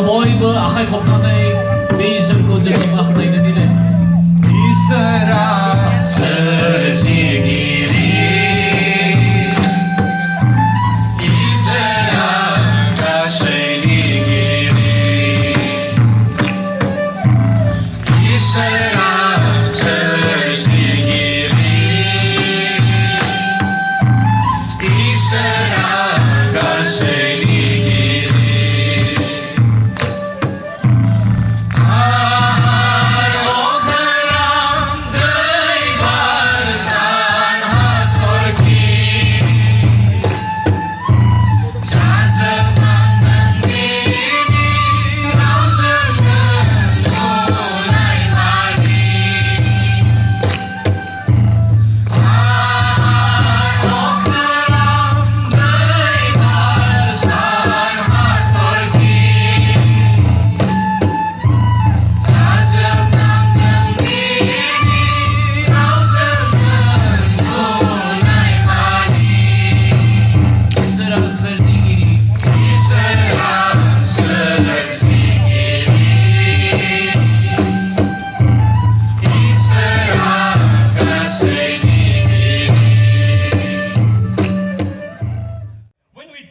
बयबो आखाइ खबनानै बे इसोरखौ जोङो बाख्नायनो दिनै इसोरा सोरजिगिरि इसोरा गासैनिगिरि इसोरा सोरजिगिरि इसोरा गासैनिगिरि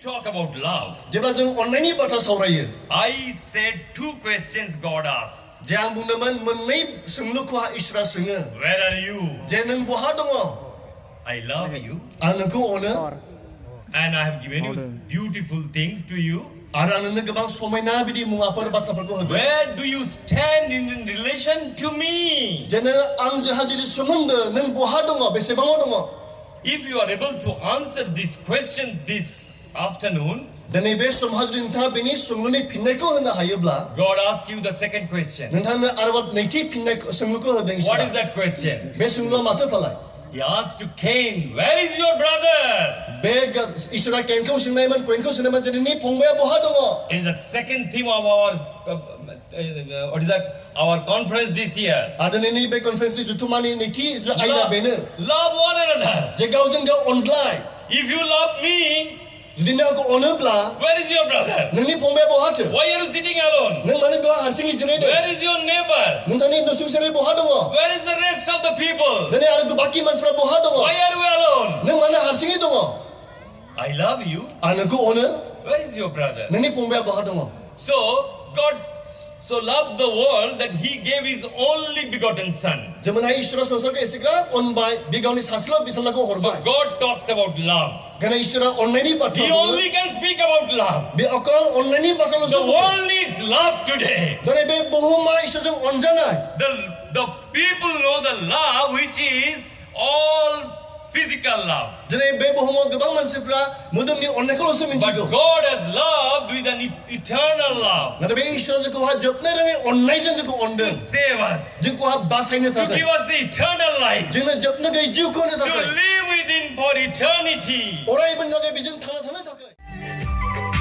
Talk about love. जेब्ला जों अननायनि बाथ्रा सावरायो I said two questions God asked. जे आं बुंदोंमोन मोननै सोंलुखौ इसोरा सोङो Where are you? जे नों बहा दङ I love you आं नोंखौ अनो and I have given you beautiful things to you. आरो आं नोंनो गोबां समायना बिदि मुवाफोर बाथ्राफोरखौ होदों Where do you stand in relation to me? जे नों आंजोंहा जुदि सोमोन्दो नों बहा दङ बेसेबाङाव दङ If you are able to answer this question this afternoon, दिनै बे समाव जुदि नोंथाङा बेनि सोंलुनि फिननायखौ होनो हायोब्ला God asks you the second question. नोंथांनो आरोबाव नैथि फिननाय सोंलुखौ होदों What is इसोरा that question? बे सोंलुआ माथो फालाय He asked to Cain, where is your brother? बे इसोरा केनखौ सोंनायमोन कयेनखौ सोंनायमोन जे नोंनि फंबाया बहा दङ It is the second theme of our what is that? Our conference this year. आरो दिनैनि बे कनफारेन्सनि जुथुमानि नैथि आयदा बेनो Love one another. जे गावजों गाव अनज्लाय If you love me, जुदि नों आंखौ अनोब्ला where is your brother? नोंनि फंबाया बहाथो Why are you sitting alone? नों मानो बेयाव हारसिङै जिरायदों Where is your neighbor? नोंथांनि नसुंसेनि बहा दङ Where is the rest of the people? दिनै आरो बाकि मानसिफ्रा बहा दङ Why are you alone? नों मानो हारसिङै दङ I love you. आं नोंखौ अनो Where is your brother? नोंनि फंबाया बहा दङ So God so loved the world that He gave His only begotten Son. जेमोनहाय इसोरा संसारखौ एसेग्राब अनबाय बे गावनि सासेल' बिसालाखौ हरबाय God talks about love. गाना इसोरा अननायनि बाथ्रा He बुङो only can speak about love. बे अकल अननायनि बाथ्राल'सो The बुङो world needs love today. दिनै बे बुहुमा इसोरजों अनजानाय The people know the love which is all physical love. दिनै बे बुहुमाव गोबां मानसिफ्रा मोदोमनि अननायखौल'सो But मिन्थिगौ God has loved with an eternal love नाथाय बे इसोरा जोंखौहाय जोबनो रोङै अननायजों जोंखौ अनदों to save us, जोंखौहाय बासायनो to थाखाय give us the eternal life, जोंनो जोबनो गैयै जिउखौ होनो to थाखाय live with Him for eternity. अरायबोनि थाखाय बेजों थांना थानो थाखाय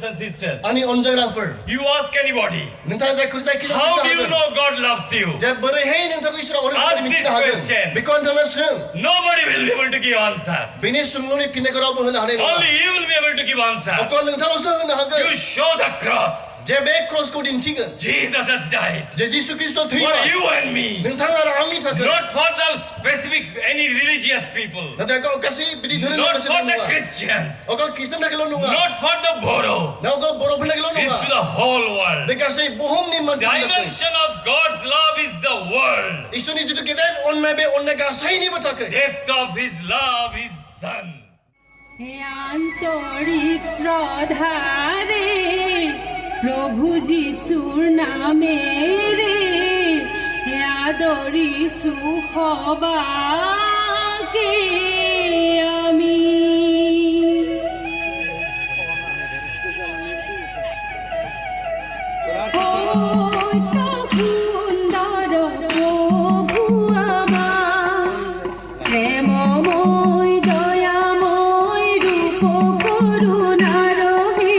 brothers and sisters. Ani onjangrakfोर You ask anybody, नोंथाङा जायखौ जायखिजाया how do सोंनो you हागोन know God loves you? जे बोरैहाय नोंथांखौ इसोरा अनो Ask होननानै this मिथिनो हागोन question. बेखौ नोंथाङा सों Nobody will be able to give answer. बेनि सोंलुनि फिननायखौ रावबो होनो हानाय नङा Only you will be able to give answer. अकल नोंथाङाल'सो होनो हागोन You show the cross. जे बे क्रसखौ दिन्थिगोन Jesus has died जे जिसु ख्रीष्ट for थैबाय you and me. नोंथाङा आरो आंनि थाखाय Not for the specific any religious people. नाथाय गाव गासै बिदि धोरोमनि Not मानसिफोर for the नङा Christians. अकल ख्रिस्टान थाखायल' नङा Not for the Bodo. ना अकल बर'फोरनि थाखायल' It's नङा to the whole world. बे गासै बुहुमनि मानसिफोरनि थाखाय Dimension of God's love is the world. इसोरनि जिथु गेदेर अननाय बे अननाय गासैनिबो थाखाय Depth of His love is Son. হে আন্তরিক শ্রদ্ধারে প্রভু যিশুর নামে রে হে আদরি সুহবাকে আমি সুন্দর প্রভু আমার প্রেমময় দয়াময় রূপ করুণার হে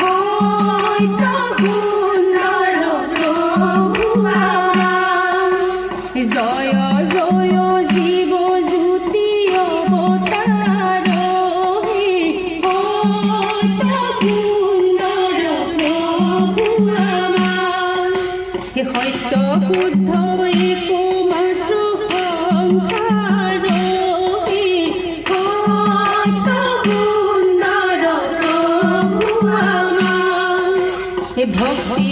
হয়তো সুন্দর প্রভু আমার জয় জয় জীব জ্যোতি অবতার হে হয়তো সুন্দর প্রভু আমার হে সত্য শুদ্ধ একমাত্ৰ সংসাৰ হে সত্য সুন্দৰ প্ৰভু আমাৰ হে ভক্তি